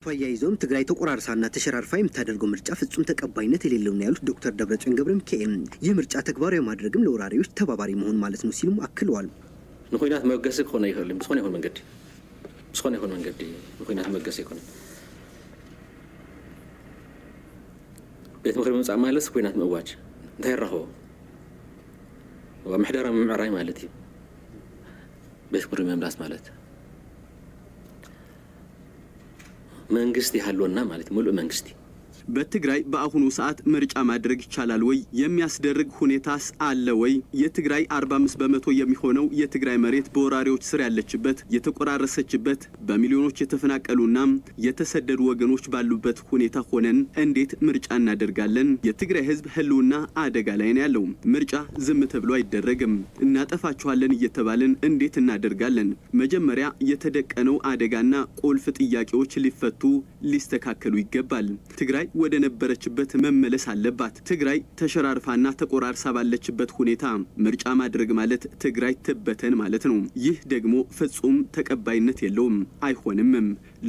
ፈያይዞም ትግራይ ተቆራርሳና ተሸራርፋ የምታደርገው ምርጫ ፍጹም ተቀባይነት የሌለው ነው ያሉት ዶክተር ደብረጽዮን ገብረሚካኤል ይህ ምርጫ ተግባራዊ ማድረግም ለወራሪዎች ተባባሪ መሆን ማለት ነው ሲሉም አክለዋል። ንኩይናት መገሰ ኮነ ይኸል ምስኮነ ይሆን መንገዲ ንኩይናት መገሰ ይኮነ ቤት ምክር ምምጻእ ማለት ኩይናት ምእዋጅ እንታይ ረኸቦ ወምሕደራ ምዕራይ ማለት እዩ ቤት ምክር መምራስ ማለት መንግስት ያህልውና ማለት ሙሉ መንግስት በትግራይ በአሁኑ ሰዓት ምርጫ ማድረግ ይቻላል ወይ የሚያስደርግ ሁኔታስ አለ ወይ የትግራይ 45% የሚሆነው የትግራይ መሬት በወራሪዎች ስር ያለችበት የተቆራረሰችበት በሚሊዮኖች የተፈናቀሉና የተሰደዱ ወገኖች ባሉበት ሁኔታ ሆነን እንዴት ምርጫ እናደርጋለን የትግራይ ህዝብ ህልውና አደጋ ላይ ነው ያለው ምርጫ ዝም ተብሎ አይደረግም እናጠፋችኋለን እየተባለን እንዴት እናደርጋለን መጀመሪያ የተደቀነው አደጋና ቁልፍ ጥያቄዎች ሊፈቱ ሊስተካከሉ ይገባል ትግራይ ወደ ነበረችበት መመለስ አለባት ትግራይ ተሸራርፋና ተቆራርሳ ባለችበት ሁኔታ ምርጫ ማድረግ ማለት ትግራይ ትበተን ማለት ነው ይህ ደግሞ ፍጹም ተቀባይነት የለውም አይሆንም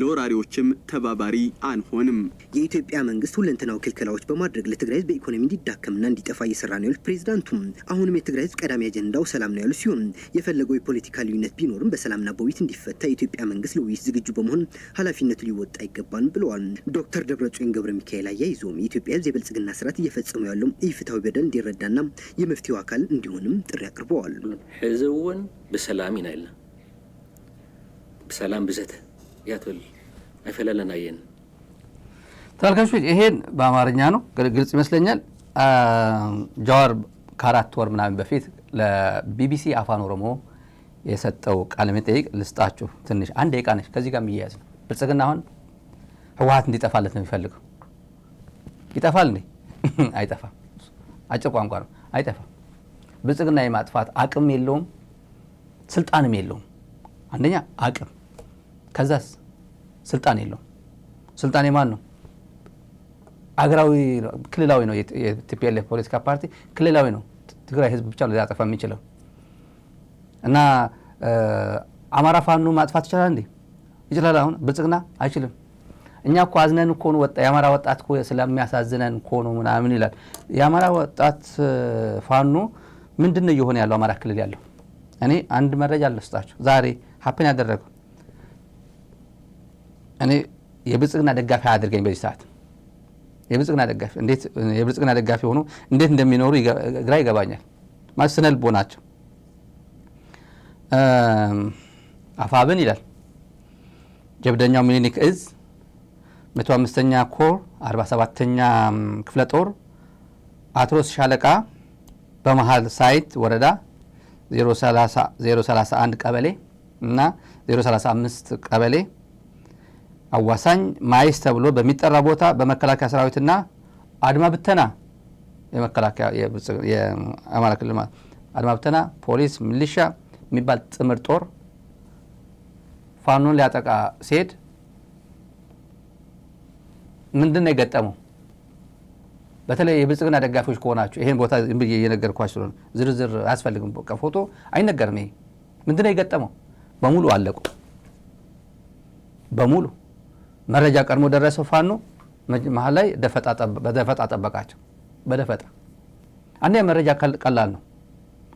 ለወራሪዎችም ተባባሪ አንሆንም የኢትዮጵያ መንግስት ሁለንተናው ክልከላዎች በማድረግ ለትግራይ በኢኮኖሚ እንዲዳከምና እንዲጠፋ እየሰራ ነው ያሉት ፕሬዝዳንቱ አሁንም የትግራይ ቀዳሚ አጀንዳው ሰላም ነው ያሉ ሲሆን የፈለገው የፖለቲካ ልዩነት ቢኖርም በሰላምና በውይይት እንዲፈታ የኢትዮጵያ መንግስት ለውይይት ዝግጁ በመሆን ኃላፊነቱ ሊወጣ ይገባል ብለዋል ዶክተር ደብረጽዮን ገብረሚካኤል ያያይዞም የኢትዮጵያ ህዝብ የብልጽግና ስርዓት እየፈጸሙ ያለው ኢፍትሐዊ በደል እንዲረዳና የመፍትሄው አካል እንዲሆንም ጥሪ አቅርበዋል ህዝቡን በሰላም ይናይልና በሰላም ብዘተ ያተል አይፈለለና ይን ተልካሾች ይሄን በአማርኛ ነው ግልጽ ይመስለኛል ጃዋር ካራት ወር ምናምን በፊት ለቢቢሲ አፋን ኦሮሞ የሰጠው ቃለ መጠይቅ ልስጣችሁ ትንሽ አንድ ደቂቃ ነች ከዚህ ጋር የሚያያዝ ነው ብልጽግና አሁን ህወሓት እንዲጠፋለት ነው የሚፈልገው ይጠፋል እንዴ አይጠፋም አጭር ቋንቋ ነው አይጠፋም ብልጽግና የማጥፋት አቅም የለውም ስልጣንም የለውም አንደኛ አቅም ከዛስ ስልጣን የለውም ስልጣን የማን ነው አገራዊ ክልላዊ ነው የቲፒኤልኤፍ ፖለቲካ ፓርቲ ክልላዊ ነው ትግራይ ህዝብ ብቻ ነው ሊያጠፋ የሚችለው እና አማራ ፋኖ ማጥፋት ይችላል እንዴ ይችላል አሁን ብልጽግና አይችልም እኛ እኮ አዝነን እኮ ነው ወጣ የአማራ ወጣት እኮ ስለሚያሳዝነን እኮ ነው ምናምን ይላል የአማራ ወጣት ፋኖ ምንድነው እየሆነ ያለው አማራ ክልል ያለው እኔ አንድ መረጃ ልስጣችሁ ዛሬ ሀፕን ያደረገው እኔ የብልጽግና ደጋፊ አድርገኝ በዚህ ሰዓት የብልጽግና ደጋፊ እንዴት የብልጽግና ደጋፊ ሆኖ እንዴት እንደሚኖሩ ግራ ይገባኛል ማለት ስነልቦ ናቸው አፋብን ይላል ጀብደኛው ሚኒሊክ እዝ 105ኛ ኮር 47ኛ ክፍለ ጦር አትሮስ ሻለቃ በመሃል ሳይት ወረዳ 031 ቀበሌ እና 035 ቀበሌ አዋሳኝ ማይስ ተብሎ በሚጠራ ቦታ በመከላከያ ሰራዊትና አድማ ብተና የመከላከያ የአማራ ክልል አድማ ብተና ፖሊስ ሚሊሻ የሚባል ጥምር ጦር ፋኖን ሊያጠቃ ሲሄድ ምንድነው የገጠመው በተለይ የብልጽግና ደጋፊዎች ከሆናችሁ ይሄን ቦታ እየነገርኳችሁ ስለሆነ ዝርዝር አያስፈልግም በቃ ፎቶ አይነገርም ይሄ ምንድነው የገጠመው በሙሉ አለቁ በሙሉ መረጃ ቀድሞ ደረሰው ፋኖ መሃል ላይ በደፈጣ ጠበቃቸው በደፈጣ አንዴ መረጃ ቀላል ነው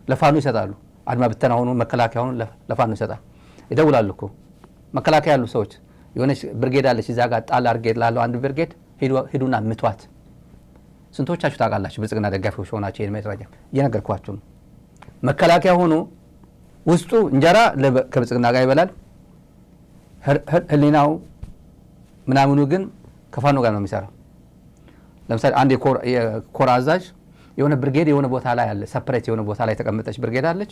ለፋኖ ይሰጣሉ አድማ ብተና ሆኖ መከላከያ ሆኖ ለፋኖ ይሰጣል ይደውላሉ እኮ መከላከያ ያሉ ሰዎች የሆነች ብርጌድ አለች እዛ ጋር ጣል አርጌድ ላለው አንድ ብርጌድ ሄዱና ምቷት ስንቶቻችሁ ታውቃላችሁ ብልጽግና ደጋፊዎች ሆናችሁ ይሄን መረጃ እየነገርኳችሁ ነው መከላከያ ሆኖ ውስጡ እንጀራ ከብልጽግና ጋር ይበላል ህሊናው ምናምኑ ግን ከፋኖ ጋር ነው የሚሰራው ለምሳሌ አንድ የኮር አዛዥ የሆነ ብርጌድ የሆነ ቦታ ላይ አለ ሰፕሬት የሆነ ቦታ ላይ ተቀምጠች ብርጌድ አለች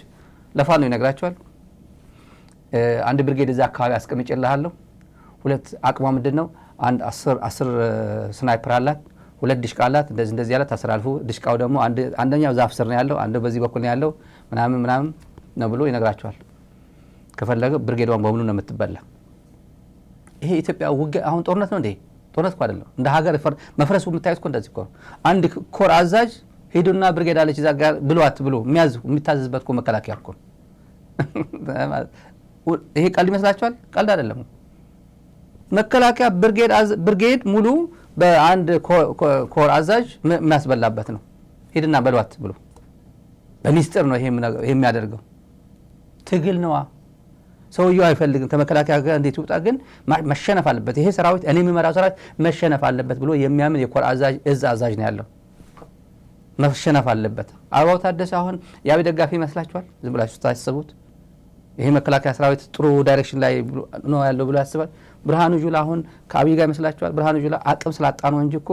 ለፋኖ ይነግራቸዋል አንድ ብርጌድ እዛ አካባቢ አስቀምጬልሃለሁ ሁለት አቅሟ ምንድነው አንድ 10 ስናይፐር አላት ሁለት ዲሽቃ አላት እንደዚህ ያለ ታስራልፉ ዲሽቃው ደግሞ አንደኛው ዛፍ ስር ነው ያለው አንዱ በዚህ በኩል ነው ያለው ምናምን ነው ብሎ ይነግራቸዋል ከፈለገ ብርጌዷን በሙሉ ነው የምትበላ ይሄ ኢትዮጵያ ውጊያ አሁን ጦርነት ነው እንዴ ጦርነት እኮ አይደለም እንደ ሀገር መፍረሱ የምታዩት እኮ እንደዚህ እኮ አንድ ኮር አዛዥ ሄዱና ብርጌድ አለች እዛ ጋር ብሎ የሚታዘዝበት እኮ መከላከያ እኮ ይሄ ቀልድ ይመስላችኋል ቀልድ አይደለም መከላከያ ብርጌድ ሙሉ በአንድ ኮር አዛዥ የሚያስበላበት ነው። ሄድና በሏት ብሎ በሚስጥር ነው ይሄ የሚያደርገው። ትግል ነዋ። ሰውየው አይፈልግም ከመከላከያ ጋር እንዴት ይውጣ፣ ግን መሸነፍ አለበት ይሄ ሰራዊት፣ እኔ የምመራው ሰራዊት መሸነፍ አለበት ብሎ የሚያምን የኮር አዛዥ ነው ያለው። መሸነፍ አለበት። አበባው ታደሰ አሁን የአብይ ደጋፊ ይመስላችኋል? ዝም ብላችሁ ታስቡት። ይሄ መከላከያ ሰራዊት ጥሩ ዳይሬክሽን ላይ ነው ያለው ብሎ ያስባል? ብርሃኑ ጁላ አሁን ከአብይ ጋር ይመስላችኋል? ብርሃኑ ጁላ አቅም ስላጣ ነው እንጂ እኮ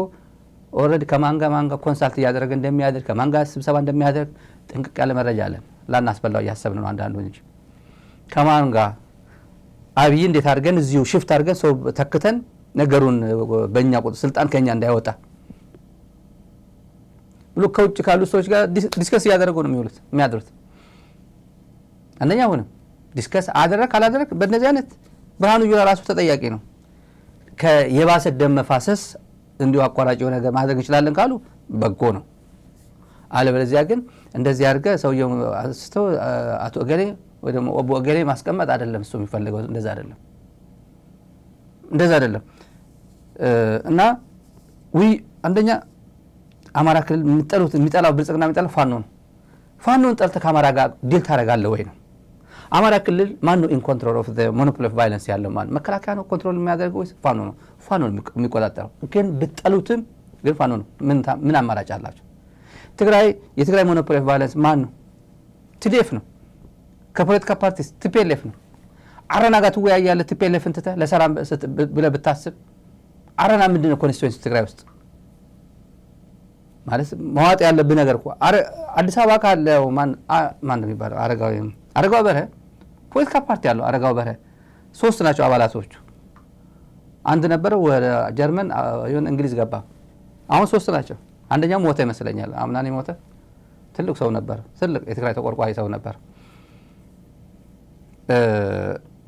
ኦልሬዲ ከማንጋ ኮንሳልት እያደረገ እንደሚያደርግ ከማንጋ ስብሰባ እንደሚያደርግ ጥንቅቅ ያለ መረጃ አለን። ላናስበላው እያሰብን ነው አንዳንዱ እንጂ ከማንጋ አብይ እንዴት አድርገን እዚሁ ሽፍት አድርገን ሰው ተክተን ነገሩን በእኛ ቁጥር ስልጣን ከኛ እንዳይወጣ ብሎ ከውጭ ካሉ ሰዎች ጋር ዲስከስ እያደረጉ ነው የሚያድሩት። አንደኛ ሆነ ዲስከስ ካላደረግ በእነዚህ አይነት ብርሃኑ ጁላ ራሱ ተጠያቂ ነው። የባሰ ደም መፋሰስ እንዲሁ አቋራጭ የሆነ ነገር ማድረግ እንችላለን ካሉ በጎ ነው። አለበለዚያ ግን እንደዚህ አድርገህ ሰውየው አስተው አቶ እገሌ ወይ ደግሞ ኦቦ እገሌ ማስቀመጥ አይደለም እሱ የሚፈልገው። እንደዛ አይደለም እና አንደኛ አማራ ክልል የሚጠላው ብልጽግና የሚጠላው ፋኖ ነው። ፋኖን ጠልተህ ከአማራ ጋር ዲል ታደርጋለህ ወይ ነው። አማራ ክልል ማን ነው ኢን ኮንትሮል ኦፍ ዘ ሞኖፖሊ ኦፍ ቫዮለንስ ያለው? ማን መከላከያ ነው ኮንትሮል የሚያደርገው ወይስ ፋኖ ነው? ፋኖ ነው የሚቆጣጠረው። ግን ብትጠሉትም ግን ፋኖ ነው። ምን አማራጭ አላቸው? የትግራይ ሞኖፖሊ ኦፍ ቫዮለንስ ማን ነው? ቲዲኤፍ ነው። ከፖለቲካ ፓርቲስ ቲፒኤልኤፍ ነው። አረና ጋር ትወያያለህ። ቲፒኤልኤፍን ትተህ ለሰላም ብለህ ብታስብ አረና ምንድን ነው ኮንስቲትዌንሲ ትግራይ ውስጥ ማለት መዋጥ ያለብህ ነገር እኮ አዲስ አበባ ካለው ማን ነው የሚባለው? አረጋው በርሄ ፖለቲካ ፓርቲ ያለው አረጋው በርሄ 3 ናቸው አባላቶቹ። አንድ ነበር ወደ ጀርመን ይሁን እንግሊዝ ገባ። አሁን 3 ናቸው። አንደኛው ሞተ ይመስለኛል። አምናኔ ሞተ። ትልቅ ሰው ነበር። ትልቅ የትግራይ ተቆርቋሪ ሰው ነበር።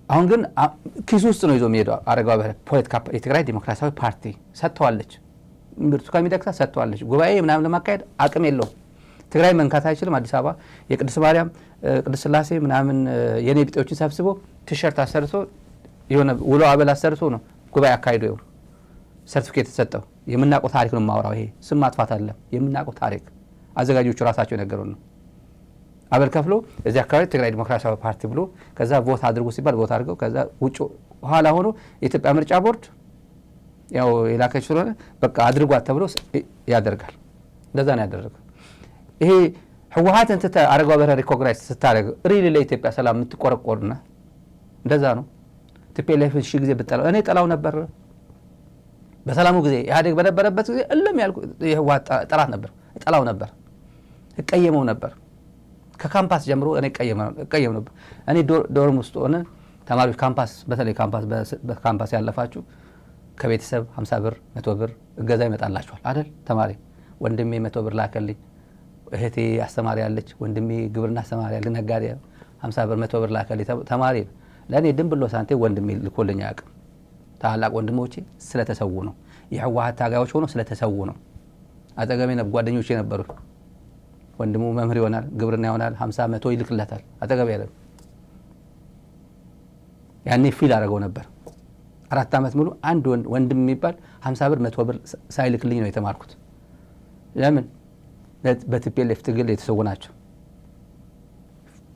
አሁን ግን ኪስ ውስጥ ነው ይዞ የሚሄደው አረጋው በርሄ። ፖለቲካ የትግራይ ዲሞክራሲያዊ ፓርቲ ሰጥተዋለች። ብርቱካን ሚደቅሳ ሰጥተዋለች። ጉባኤ ምናምን ለማካሄድ አቅም የለውም። ትግራይ መንካት አይችልም። አዲስ አበባ የቅድስት ማርያም ቅድስት ስላሴ ምናምን የኔ ቢጤዎችን ሰብስቦ ቲሸርት አሰርቶ የሆነ ውሎ አበል አሰርቶ ነው ጉባኤ አካሂዶ ይው ሰርቲፊኬት ተሰጠው። የምናውቀው ታሪክ ነው የማወራው። ይሄ ስም ማጥፋት አይደለም። የምናውቀው ታሪክ አዘጋጆቹ ራሳቸው ነገሩን ነው። አበል ከፍሎ እዚህ አካባቢ ትግራይ ዲሞክራሲያዊ ፓርቲ ብሎ ከዛ ቮት አድርጉ ሲባል ቮት አድርገው ከዛ ውጭ ኋላ ሆኖ የኢትዮጵያ ምርጫ ቦርድ ያው የላከች ስለሆነ በቃ አድርጓት ተብሎ ያደርጋል። እንደዛ ነው ያደረገው። ይሄ ህወሓትን አረጋው በርሄ ሪኮግናይዝ ስታደርግ ሪሊ ለኢትዮጵያ ሰላም የምትቆረቆርና እንደዛ ነው። ቲፒኤልኤፍ ሺህ ጊዜ ብጠላው እኔ ጠላው ነበር። በሰላሙ ጊዜ ኢህአዴግ በነበረበት ጊዜ እለም ያልኩ የህወሓት ጠላት ነበር። ጠላው ነበር፣ እቀየመው ነበር። ከካምፓስ ጀምሮ እኔ እቀየም ነበር። እኔ ዶርም ውስጥ ሆነ ተማሪዎች በተለይ ካምፓስ ያለፋችሁ ከቤተሰብ 50 ብር 100 ብር እገዛ ይመጣላችኋል አይደል? ተማሪ ወንድሜ 100 ብር ላከልኝ፣ እህቴ አስተማሪ ያለች፣ ወንድሜ ግብርና አስተማሪ ያለ ነጋዴ 50 ብር 100 ብር ላከልኝ። ተማሪ ለኔ ድንብሎ ሳንቴ ወንድሜ ልኮልኝ አያውቅም። ታላቅ ወንድሞቼ ስለተሰው ነው። የህወሓት ታጋዮች ሆኖ ስለተሰው ነው። አጠገቤ ጓደኞቼ ነበሩ። ወንድሙ መምህር ይሆናል፣ ግብርና ይሆናል፣ 50 100 ይልክለታል። አጠገቤ ያለ ያኔ ፊል አደረገው ነበር። 4 ዓመት ሙሉ አንድ ወንድም የሚባል 50 ብር 100 ብር ሳይልክልኝ ነው የተማርኩት። ለምን? በቲፒኤልኤፍ ትግል የተሰው ናቸው።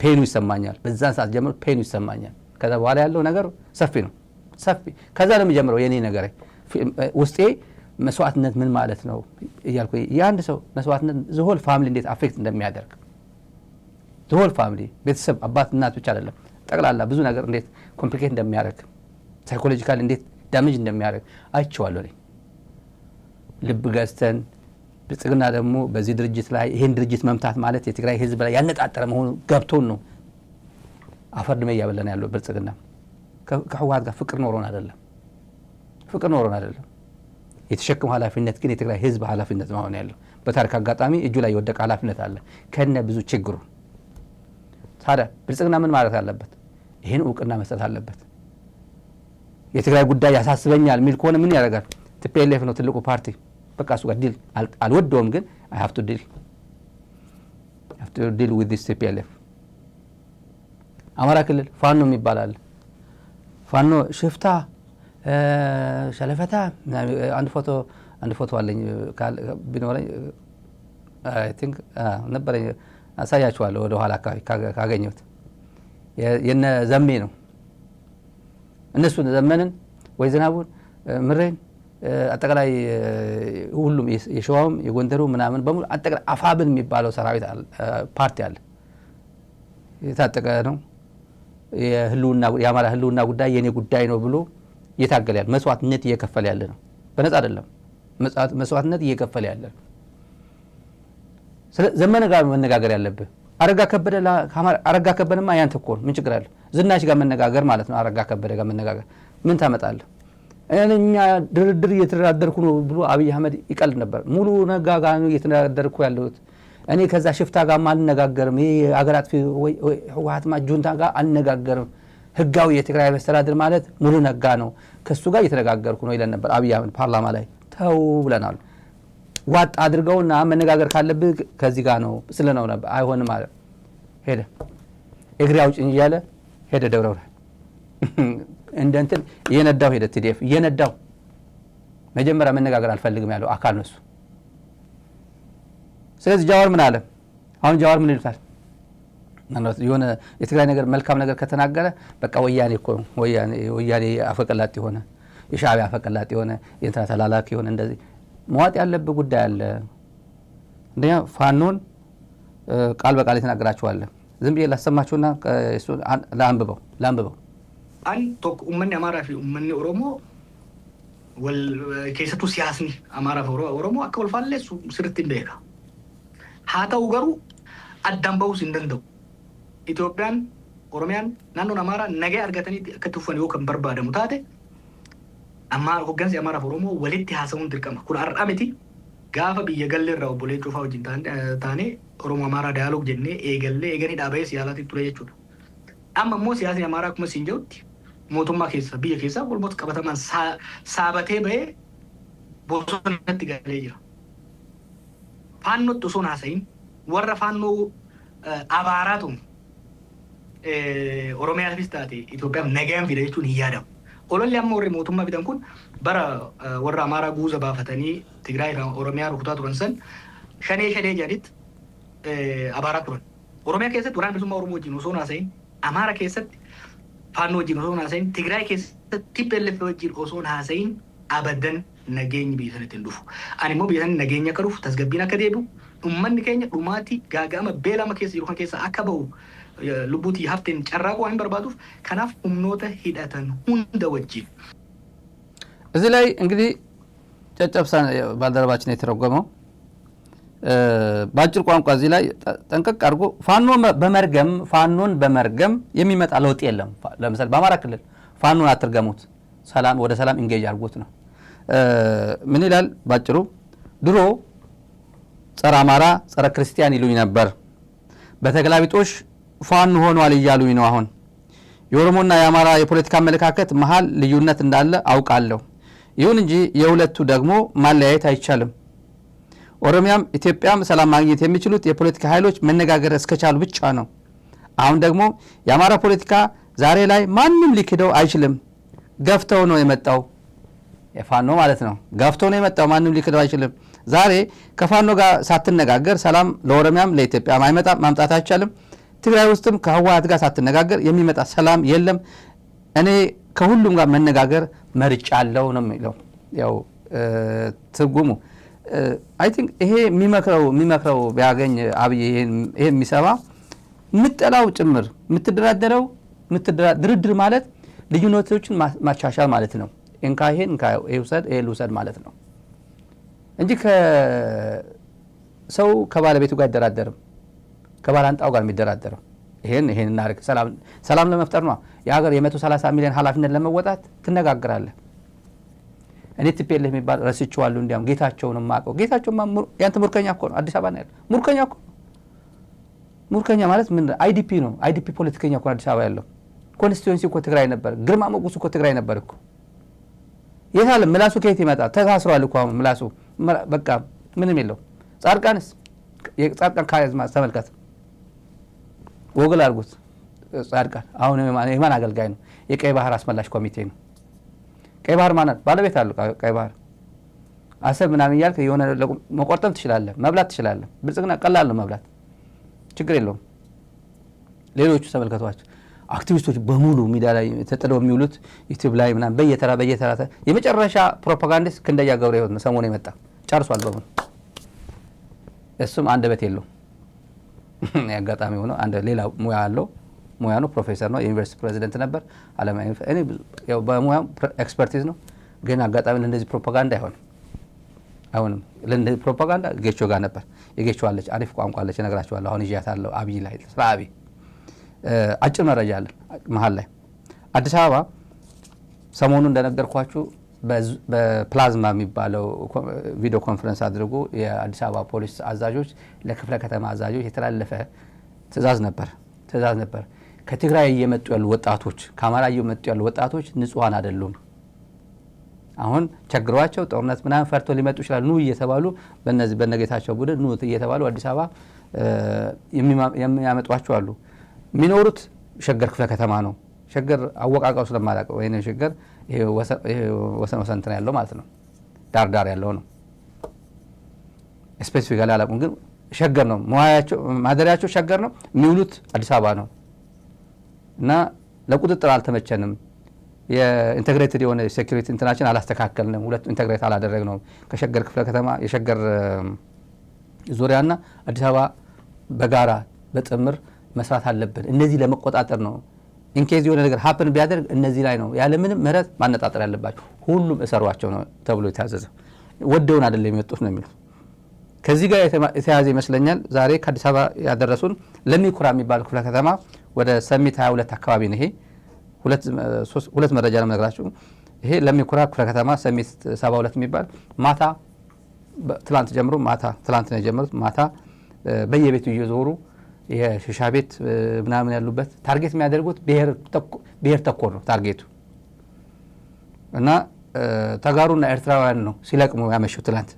ፔኑ ይሰማኛል። በዛን ሰዓት ጀምሮ ፔኑ ይሰማኛል። ከዛ በኋላ ያለው ነገር ሰፊ ነው። ከዛ ነው የሚጀምረው የኔ ነገር። ውስጤ መስዋዕትነት ምን ማለት ነው እያልኩ የአንድ ሰው መስዋዕትነት ዝሆል ፋሚሊ እንዴት አፌክት እንደሚያደርግ ዝሆል ፋሚሊ ቤተሰብ፣ አባት እናት ብቻ አይደለም ጠቅላላ ብዙ ነገር እንዴት ኮምፕሊኬት እንደሚያደርግ ሳይኮሎጂካሊ እንዴት ዳሜጅ እንደሚያደርግ አይቼዋለሁ። ልብ ገዝተን ብልጽግና ደግሞ በዚህ ድርጅት ላይ ይሄን ድርጅት መምታት ማለት የትግራይ ህዝብ ላይ ያነጣጠረ መሆኑ ገብቶን ነው አፈር ድሜ እያበላን ያለው። ብልጽግና ከህወሓት ጋር ፍቅር ኖሮን አይደለም። የተሸከመው ኃላፊነት ግን የትግራይ ህዝብ ኃላፊነት ነው ያለው። በታሪክ አጋጣሚ እጁ ላይ የወደቀ ኃላፊነት አለ ከነ ብዙ ችግሩ። ታዲያ ብልጽግና ምን ማለት አለበት? ይሄን እውቅና መስጠት አለበት። የትግራይ ጉዳይ ያሳስበኛል የሚል ከሆነ ምን ያደርጋል? ቲፒኤልኤፍ ነው ትልቁ ፓርቲ። በቃ እሱ ጋር ዲል አልወደውም፣ ግን I have to deal with this TPLF። አማራ ክልል ፋኖ የሚባል አለ። ፋኖ ሽፍታ ሸለፈታ አንድ ፎቶ አለኝ ቢኖረኝ አይ ቲንክ ነበረኝ አሳያችኋለሁ ወደ ኋላ ካገኘሁት የነ ዘሜ ነው እነሱ ዘመንን ወይ ዝናቡን ምሬን አጠቃላይ ሁሉም የሸዋውም የጎንደሩ ምናምን በሙሉ አጠቃላይ አፋብን የሚባለው ሰራዊት ፓርቲ አለ የታጠቀ ነው የአማራ ህልውና ጉዳይ የኔ ጉዳይ ነው ብሎ እየታገለ ያለ መስዋዕትነት እየከፈለ ያለ ነው በነፃ አይደለም መስዋዕትነት እየከፈለ ያለ ነው ዘመነ ጋር መነጋገር ያለብህ አረጋ ከበደማ ያንተ እኮ ምን ችግር አለ ዝናሽ ጋር መነጋገር ማለት ነው አረጋ ከበደ ጋር መነጋገር ምን ታመጣለህ እኛ ድርድር እየተደራደርኩ ነው ብሎ አብይ አህመድ ይቀልድ ነበር ሙሉ ነጋ ጋር ነው እየተደራደርኩ ያለሁት እኔ ከዛ ሽፍታ ጋር አልነጋገርም ይሄ አገራት ህወሓት ማጁንታ ጋር አልነጋገርም ህጋዊ የትግራይ መስተዳድር ማለት ሙሉ ነጋ ነው ከሱ ጋር እየተነጋገርኩ ነው ይለን ነበር አብይ አህመድ ፓርላማ ላይ ተው ብለናል ዋጥ አድርገውና መነጋገር ካለብህ ከዚህ ጋር ነው ስለነው ነበር አይሆንም ማለት ሄደ እግሪ አውጭኝ እያለ ሄደ ደብረ ብርሃን እንደንትን የነዳው ሄደ ቲዲኤፍ የነዳው መጀመሪያ መነጋገር አልፈልግም ያለው አካል ነው እሱ ስለዚህ ጃዋር ምን አለ አሁን ጃዋር ምን ይሉታል ማለት የሆነ የትግራይ ነገር መልካም ነገር ከተናገረ በቃ ወያኔ እኮ ወያኔ አፈቀላጤ ሆነ የሻዕቢያ አፈቀላጤ ሆነ የእንትና ተላላኪ ሆነ እንደዚህ መዋጥ ያለበት ጉዳይ አለ እንደኛ ፋኖን ቃል በቃል የተናገራቸዋል ዝም ብዬ ላሰማችሁና ላንብበው አን ቶክ ኡመኒ አማራ ፊ ኡመኒ ኦሮሞ ወል ከሰቱ ሲያስኒ አማራ ኦሮሞ አከል ፋለሱ ስርት እንደካ ሃታው ገሩ አዳምባው ሲንደንደው ኢትዮጵያን ኦሮሚያን ናኖን አማራ ነገ አርጋተኒ ከትፈን ይወከም በርባደሙ ታቴ አማራ ሆጋንስ አማራ ኦሮሞ ወለቲ ሀሰውን ድርቀማ ኩል አርአመቲ ጋፋ በየገለራው ቦሌ ጮፋው ጅንታን ታኔ ኦሮሞ አማራ ዳያሎግ ጀኔ ኤገኔ ዳባይስ ያላት ትለየቹ አማሞ ሲያስ አማራ ኩመ ሲንጀውት ሞቱማ ኬሳ ቢየ ኬሳ ወልሞት ቀበተማን ሳበቴ በይ ቦሶነት ገለይራ ፋኖ ጡሶን ሀሰይን ወረ ፋኖ አባራቱ ኦሮሚያ ፊስታቴ ኢትዮጵያ ነገም ቪዲዮቹን ይያደም ኦሎሊ አሞሪ ሞቱማ ቢደንኩን በራ ወራ አማራ ጉዘ ባፈተኒ ትግራይ ኦሮሚያ ሩኩታቱ ረንሰን ሸኔ ጀዲት አባራቱ ኦሮሚያ ከሰት ወራን ቢሱማ ኦሮሞ ጂኖ ሶና ሰይን አማራ ከሰት ፋኖ ጂኖ ሶና ሰይን ትግራይ ከሰት ቲፔልፍ ጂኖ ሶና ሰይን አበደን ነገኝ ቢሰነት እንዱፉ አኒሞ ቢሰን ነገኛ ከሩፍ ተስገቢና ከደዱ ኡመን ከኛ ዱማቲ ጋጋማ ቤላማ ከሰ ይሩን ከሰ አከበው ልቡቲ ሀፍቴን ጨራቆ አይን በርባዱፍ ከናፍ ኡምኖተ ሂደተን ሁንደ ወጂ እዚህ ላይ እንግዲህ ጨጨብሳ ባልደረባችን የተረጎመው ባጭር ቋንቋ እዚህ ላይ ጠንቀቅ አድርጎ ፋኖን በመርገም የሚመጣ ለውጥ የለም ለምሳሌ በአማራ ክልል ፋኖን አትርገሙት ሰላም ወደ ሰላም ኢንጌጅ አድርጎት ነው ምን ይላል ባጭሩ ድሮ ጸረ አማራ ጸረ ክርስቲያን ይሉኝ ነበር በተገላቢጦሽ ፋኖ ሆኗል ይያሉኝ ነው አሁን የኦሮሞና የአማራ የፖለቲካ አመለካከት መሃል ልዩነት እንዳለ አውቃለሁ ይሁን እንጂ የሁለቱ ደግሞ ማለያየት አይቻልም ኦሮሚያም ኢትዮጵያም ሰላም ማግኘት የሚችሉት የፖለቲካ ኃይሎች መነጋገር እስከቻሉ ብቻ ነው አሁን ደግሞ የአማራ ፖለቲካ ዛሬ ላይ ማንንም ሊክደው አይችልም ገፍተው ነው የመጣው የፋኖ ማለት ነው ገፍተው ነው የመጣው ማንንም ሊክደው አይችልም ዛሬ ከፋኖ ጋር ሳትነጋገር ሰላም ለኦሮሚያም ለኢትዮጵያ ማምጣት አይቻልም ትግራይ ውስጥም ከህወሓት ጋር ሳትነጋገር የሚመጣ ሰላም የለም እኔ ከሁሉም ጋር መነጋገር መርጫለሁ ነው የሚለው ያው ትርጉሙ አይ ቲንክ ይሄ የሚመክረው ቢያገኝ አብይ ይሄን የሚሰማ ምጥላው ጭምር ምትደራደረው ድርድር ማለት ልዩነቶችን ማቻቻል ማለት ነው እንካ ይውሰድ ማለት ነው እንጂ ከሰው ከባለቤቱ ጋር አይደራደርም ከባላንጣው ጋር የሚደራደረው ይሄን እናርግ ሰላም ለመፍጠር ነው የሀገር የ130 ሚሊዮን ኃላፊነት ለመወጣት ትነጋግራለህ እኔ ቲፒኤልኤፍ የሚባል ረስቼዋለሁ እንዲያም ጌታቸውን ማቀው ጌታቸው ያንተ ሙርከኛ እኮ ነው አዲስ አበባ ነው ያለው ሙርከኛ ማለት ምን አይዲፒ ነው አይዲፒ ፖለቲከኛ እኮ አዲስ አበባ ያለው ኮንስቲትዩንሲ እኮ ትግራይ ነበር ግርማ ሞገሱ እኮ ትግራይ ነበር እኮ የታለ ምላሱ ከየት ይመጣል ተሳስሯል እኮ ምላሱ በቃ ምንም የለው ጻድቃንስ የጻድቃን ካሪዝማ ተመልከት ወግል አድርጉት ጻድቃን አሁን የማን አገልጋይ ነው የቀይ ባህር አስመላሽ ኮሚቴ ነው ቀይ ባህር ማናት ባለቤት አሉ። ቀይ ባህር አሰብ ምናምን እያልክ የሆነ መቆርጠም ትችላለህ፣ መብላት ትችላለህ። ብልጽግና ቀላል ነው መብላት፣ ችግር የለውም። ሌሎቹ ተመልከቷቸው አክቲቪስቶች በሙሉ ሚዲያ ላይ ተጥለው የሚውሉት ዩቲዩብ ላይ ምናምን በየተራ የመጨረሻ ፕሮፓጋንዲስት ክንደያ ገብረ ሕይወት ነው ሰሞኑን የመጣ ጨርሷል በሙሉ። እሱም አንደበት የለውም። ያጋጣሚ ሆኖ አንድ ሌላ ሙያ ነው፣ ፕሮፌሰር ነው፣ የዩኒቨርሲቲ ፕሬዚደንት ነበር። እኔ ያው በሙያው ኤክስፐርቲዝ ነው፣ ግን አጋጣሚ ለእንደዚህ ፕሮፓጋንዳ አይሆንም። ለእንደዚህ ፕሮፓጋንዳ ጌቾ ጋር ነበር። የጌቾ አለች አሪፍ ቋንቋ አለች፣ እነግራቸዋለሁ። አሁን ይዣታለሁ አብይ ላይ ስለ አብይ አጭር መረጃ አለን። መሀል ላይ አዲስ አበባ ሰሞኑ እንደነገርኳችሁ በፕላዝማ የሚባለው ቪዲዮ ኮንፈረንስ አድርጎ የአዲስ አበባ ፖሊስ አዛዦች ለክፍለ ከተማ አዛዦች የተላለፈ ትእዛዝ ነበር። ከትግራይ እየመጡ ያሉ ወጣቶች፣ ከአማራ እየመጡ ያሉ ወጣቶች ንጹሃን አይደሉም። አሁን ቸግሯቸው ጦርነት ምናምን ፈርቶ ሊመጡ ይችላል። ኑ እየተባሉ በእነዚህ በነጌታቸው ቡድን ኑ እየተባሉ አዲስ አበባ የሚያመጧቸው አሉ። የሚኖሩት ሸገር ክፍለ ከተማ ነው። ሸገር አወቃቀሩ ስለማላውቀው ወይ ሸገር ይሄ ወሰን እንትን ያለው ማለት ነው፣ ዳር ያለው ነው። ስፔሲፊካሊ አላውቅም፣ ግን ሸገር ነው ማደሪያቸው ሸገር ነው። የሚውሉት አዲስ አበባ ነው። እና ለቁጥጥር አልተመቸንም። የኢንተግሬትድ የሆነ ሴኩሪቲ እንትናችን አላስተካከልንም። ሁለቱ ኢንተግሬት አላደረግነውም። ከሸገር ክፍለ ከተማ የሸገር ዙሪያና አዲስ አበባ በጋራ በጥምር መስራት አለብን። እነዚህ ለመቆጣጠር ነው። ኢንኬዝ የሆነ ነገር ሀፕን ቢያደርግ እነዚህ ላይ ነው ያለምንም ምህረት ማነጣጠር ያለባቸው። ሁሉም እሰሯቸው ነው ተብሎ የታዘዘ። ወደውን አይደለም የሚወጡት ነው የሚሉት። ከዚህ ጋር የተያያዘ ይመስለኛል ዛሬ ከአዲስ አበባ ያደረሱን ለሚኩራ የሚባል ክፍለ ከተማ ወደ ሰሚት 22 አካባቢ ነው። ይሄ ሁለት መረጃ ነው የምነግራችሁ። ይሄ ለሚኩራ ክፍለ ከተማ ሰሚት 72 የሚባል ማታ ትላንት ነው የጀመሩት። ማታ በየቤቱ እየዞሩ የሽሻ ቤት ምናምን ያሉበት ታርጌት የሚያደርጉት ብሔር ተኮር ነው ታርጌቱ። እና ተጋሩና ኤርትራውያን ነው ሲለቅሙ ያመሹት። ትላንት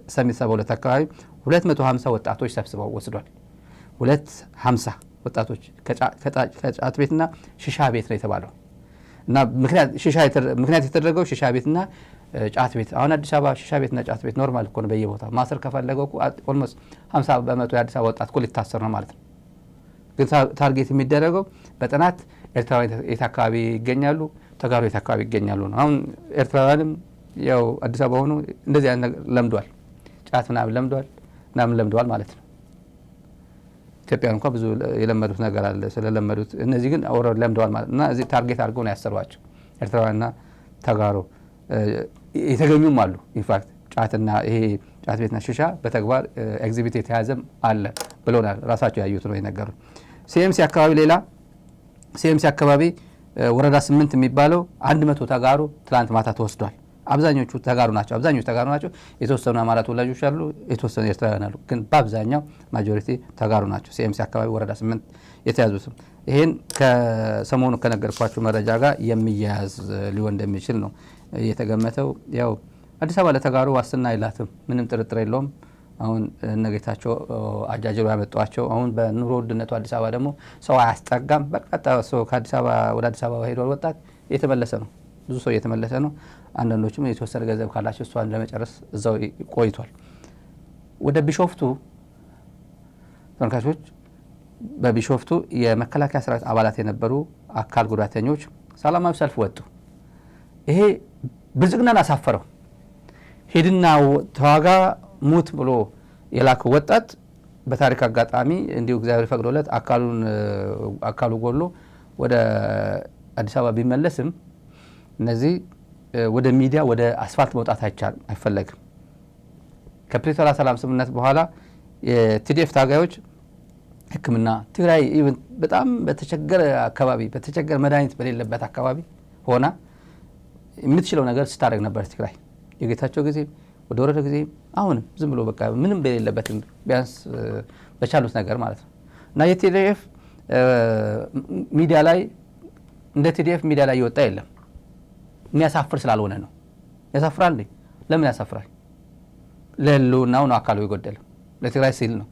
ሰሚት 72 አካባቢ 250 ወጣቶች ሰብስበው ወስዷል። 250 ወጣቶች ከጫት ቤትና ሽሻ ቤት ነው የተባለው። እና ምክንያት የተደረገው ሽሻ ቤትና ጫት ቤት። አሁን አዲስ አበባ ሽሻ ቤትና ጫት ቤት ኖርማል እኮ ነው በየቦታ። ማሰር ከፈለገው ኦልሞስት 50 በመቶ የአዲስ አበባ ወጣት እኮ ሊታሰር ነው ማለት ነው። ግን ታርጌት የሚደረገው በጥናት ኤርትራውያን የት አካባቢ ይገኛሉ፣ ተጋሩ የት አካባቢ ይገኛሉ ነው። አሁን ኤርትራውያንም ያው አዲስ አበባ ሆኖ እንደዚህ አይነት ነገር ለምዷል፣ ጫት ምናምን ለምደዋል ማለት ነው። ኢትዮጵያን እንኳን ብዙ የለመዱት ነገር አለ ስለለመዱት፣ እነዚህ ግን ኦልሬዲ ለምደዋል ማለት እና እዚህ ታርጌት አድርገው ነው ያሰሯቸው። ኤርትራውያንና ተጋሩ የተገኙም አሉ። ኢንፋክት ጫትና ይሄ ጫት ቤትና ሽሻ በተግባር ኤግዚቢት የተያዘም አለ ብለውናል። ራሳቸው ያዩት ነው የነገሩ። ሲኤምሲ አካባቢ ሌላ ሲኤምሲ አካባቢ ወረዳ 8 የሚባለው 100 ተጋሩ ትላንት ማታ ተወስዷል። አብዛኞቹ ተጋሩ ናቸው። የተወሰኑ አማራ ተወላጆች አሉ፣ የተወሰኑ ኤርትራውያን አሉ። ግን በአብዛኛው ማጆሪቲ ተጋሩ ናቸው። ሲኤምሲ አካባቢ ወረዳ 8 የተያዙትም ይሄን ከሰሞኑ ከነገርኳችሁ መረጃ ጋር የሚያያዝ ሊሆን እንደሚችል ነው የተገመተው። ያው አዲስ አበባ ለተጋሩ ዋስትና አይላትም፣ ምንም ጥርጥር የለውም። አሁን እነጌታቸው አጃጅሮ ያመጧቸው አሁን በኑሮ ውድነቱ አዲስ አበባ ደግሞ ሰው አያስጠጋም። በርካታ ሰው ከአዲስ አበባ ወደ አዲስ አበባ ሄዷል። ወጣት እየተመለሰ ነው፣ ብዙ ሰው እየተመለሰ ነው። አንዳንዶችም የተወሰነ ገንዘብ ካላቸው እሷን ለመጨረስ እዛው ቆይቷል። ወደ ቢሾፍቱ ተመልካቾች፣ በቢሾፍቱ የመከላከያ ሰራዊት አባላት የነበሩ አካል ጉዳተኞች ሰላማዊ ሰልፍ ወጡ። ይሄ ብልጽግናን አሳፈረው። ሄድና ተዋጋ ሙት ብሎ የላከው ወጣት በታሪክ አጋጣሚ እንዲሁ እግዚአብሔር ፈቅዶለት አካሉ ጎሎ ወደ አዲስ አበባ ቢመለስም እነዚህ ወደ ሚዲያ ወደ አስፋልት መውጣት አይፈለግም። ከፕሪቶሪያ ሰላም ስምምነት በኋላ የቲዲኤፍ ታጋዮች ሕክምና ትግራይ ኢቭን በጣም በተቸገረ አካባቢ በተቸገረ መድኃኒት በሌለበት አካባቢ ሆና የምትችለው ነገር ስታደርግ ነበር ትግራይ። የጌታቸው ጊዜ ወደ ወረደ ጊዜ አሁንም ዝም ብሎ በቃ ምንም በሌለበት ቢያንስ በቻሉት ነገር ማለት ነው። እና የቲዲኤፍ ሚዲያ ላይ እንደ ቲዲኤፍ ሚዲያ ላይ ይወጣ የለም። የሚያሳፍር ስላልሆነ ነው። ያሳፍራል እንዴ? ለምን ያሳፍራል? ለህልውናው ነው አካሉ የጎደለው። ለትግራይ ሲል ነው።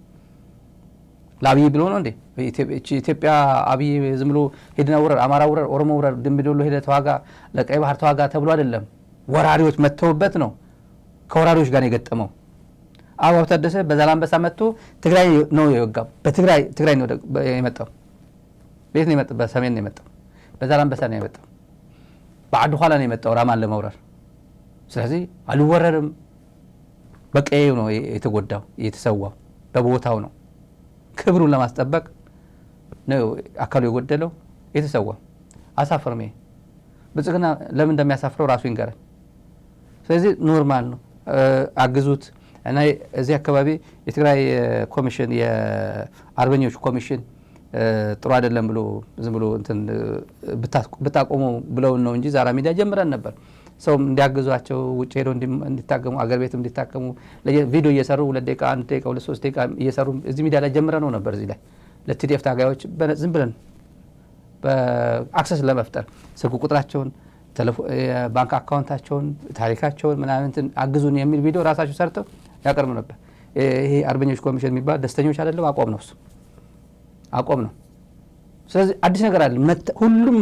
ለአብይ ብሎ ነው እንዴ? ኢትዮጵያ አብይ ዝም ብሎ ሄድና ውረር፣ አማራ ውረር፣ ኦሮሞ ውረር፣ ድንብዶሎ ሄደ ተዋጋ፣ ለቀይ ባህር ተዋጋ ተብሎ አይደለም። ወራሪዎች መተውበት ነው። ከወራሪዎች ጋር የገጠመው አበባው ታደሰ በዛላምበሳ መጥቶ ትግራይ ነው የወጋው። በትግራይ ነው የመጣው። ቤት ነው የመጣው። በሰሜን ነው የመጣው። በዛላምበሳ ነው የመጣው። በአዱ ኋላ ነው የመጣው ራማን ለመውረር። ስለዚህ አልወረርም። በቀዬው ነው የተጎዳው፣ የተሰዋው በቦታው ነው። ክብሩን ለማስጠበቅ ነው አካሉ የጎደለው የተሰዋው። አሳፍርም። ብልጽግና ለምን እንደሚያሳፍረው ራሱ ይንገራል። ስለዚህ ኖርማል ነው። አግዙት እና እዚህ አካባቢ የትግራይ ኮሚሽን የአርበኞች ኮሚሽን ጥሩ አይደለም ብሎ ዝም ብሎ እንትን ብታቆሙ ብለውን ነው እንጂ ዛራ ሚዲያ ጀምረን ነበር። ሰው እንዲያግዟቸው ውጭ ሄደው እንዲታከሙ አገር ቤትም እንዲታከሙ ቪዲዮ እየሰሩ 2 ደቂቃ 1 ደቂቃ 2-3 ደቂቃ እየሰሩ እዚህ ሚዲያ ላይ ጀምረን ነው ነበር። እዚህ ላይ ለቲዲኤፍ ታጋዮች ዝም ብለን በአክሰስ ለመፍጠር ስልክ ቁጥራቸውን፣ ባንክ አካውንታቸውን፣ ታሪካቸውን ምናምን አግዙን የሚል ቪዲዮ ራሳቸው ሰርተው ያቀርቡ ነበር። ይሄ አርበኞች ኮሚሽን የሚባል ደስተኞች አይደለም፣ አቋም ነው እሱ አቋም ነው። ስለዚህ አዲስ ነገር አለ። ሁሉም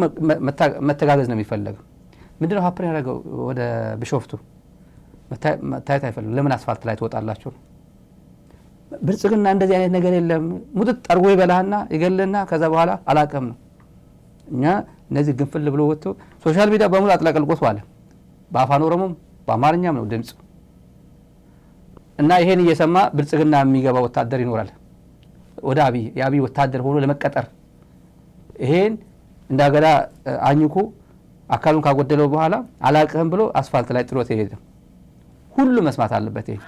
መተጋገዝ ነው የሚፈለገው። ምንድነው ሀፕን ያደረገው? ወደ ቢሾፍቱ መታየት አይፈልግም። ለምን አስፋልት ላይ ትወጣላችሁ? ብልጽግና እንደዚህ አይነት ነገር የለም። ሙጥጥ ጠርጎ ይበላህና ይገልህና ከዛ በኋላ አላቀም ነው። እኛ እነዚህ ግንፍል ብሎ ወጥቶ ሶሻል ሚዲያ በሙሉ አጥለቀልቆት ዋለ። በአፋን ኦሮሞም በአማርኛም ነው ድምጽ እና ይሄን እየሰማ ብልጽግና የሚገባ ወታደር ይኖራል ወደ የአብይ ወታደር ሆኖ ለመቀጠር። ይሄን እንዳገዳ አኝኩ አካሉን ካጎደለው በኋላ አላቀም ብሎ አስፋልት ላይ ጥሎት ይሄድ። ሁሉ መስማት አለበት ይሄ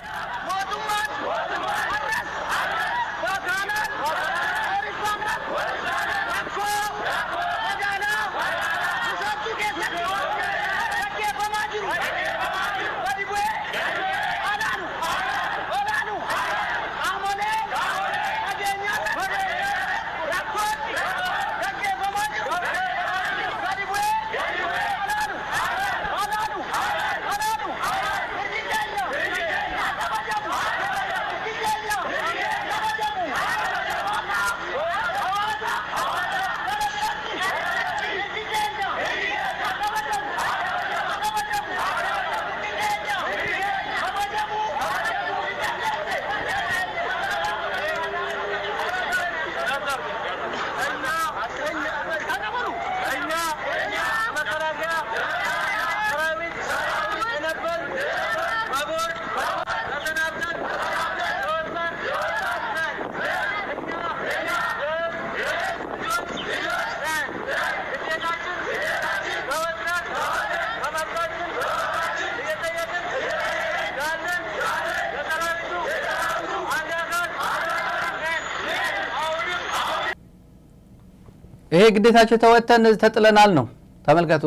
ይሄ ግዴታቸው ተወተን ተጥለናል ነው። ተመልከቱ።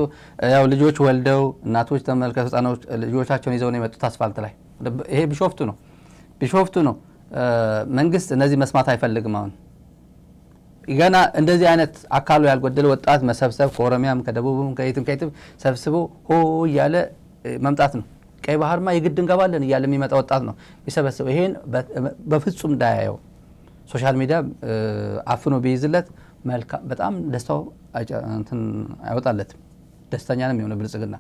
ያው ልጆች ወልደው እናቶች ተመልከቱ ህፃኖች ልጆቻቸውን ይዘው ነው የመጡት አስፋልት ላይ። ይሄ ቢሾፍቱ ነው። መንግስት እነዚህ መስማት አይፈልግም። አሁን ገና እንደዚህ አይነት አካሉ ያልጎደለ ወጣት መሰብሰብ ከኦሮሚያም ከደቡብም ከየትም ሰብስቦ ሆ እያለ መምጣት ነው። ቀይ ባህርማ የግድ እንገባለን እያለ የሚመጣ ወጣት ነው ይሰበስበው። ይሄን በፍጹም እንዳያየው ሶሻል ሚዲያ አፍኖ ቢይዝለት መልካም በጣም ደስታው እንትን አይወጣለትም። ደስተኛ ነው የሚሆነው ብልጽግና።